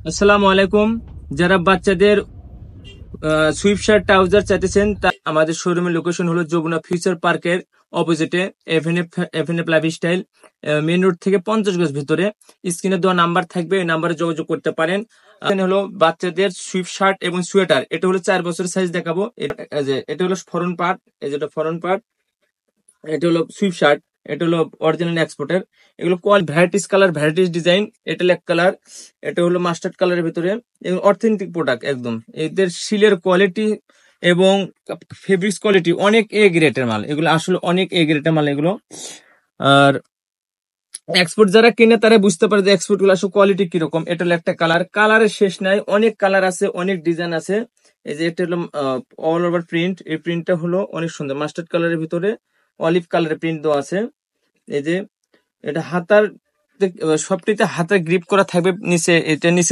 আসসালামু আলাইকুম। যারা বাচ্চাদের সুইফট শার্ট ট্রাউজার চাইতেছেন তা আমাদের শোরুমের লোকেশন হলো যমুনা ফিউচার পার্কের অপোজিটে এফএনএফ লাইফস্টাইল, মেন রোড থেকে 50 গজ ভিতরে। স্ক্রিনে দেওয়া নাম্বার থাকবে, এই নাম্বারে যোগাযোগ করতে পারেন। এখানে হলো বাচ্চাদের সুইফট শার্ট এবং সোয়েটার। এটা হলো 4 বছরের সাইজ দেখাবো। এটা হলো ফরন পার্ট, এই যেটা ফরন পার্ট। এটা হলো সুইফট শার্ট, এটা হলো অরিজিনাল এক্সপোর্টের। এগুলো ভ্যারাইটিস কালার, ভ্যারাইটিস ডিজাইন। এটা লেক কালার, এটা হলো মাস্টার্ড কালারের ভিতরে। এগুলো অথেন্টিক প্রোডাক্ট একদম। এদের শিলের কোয়ালিটি এবং ফেব্রিক্স কোয়ালিটি অনেক এ গ্রেডের মাল। এগুলো আসলে অনেক এ গ্রেডের মাল এগুলো। আর এক্সপোর্ট যারা কিনে তারা বুঝতে পারে যে এক্সপোর্ট গুলো আসলে কোয়ালিটি কিরকম। এটা হলো একটা কালার, কালারের শেষ নাই, অনেক কালার আছে, অনেক ডিজাইন আছে। এই যে এটা হলো অল ওভার প্রিন্ট। এই প্রিন্টটা হলো অনেক সুন্দর, মাস্টার্ড কালারের ভিতরে অলিভ কালারের প্রিন্ট দেওয়া আছে। এই যে এটা হাতার সবটিতে হাতার গ্রিপ করা থাকবে নিচে, এটা নিচে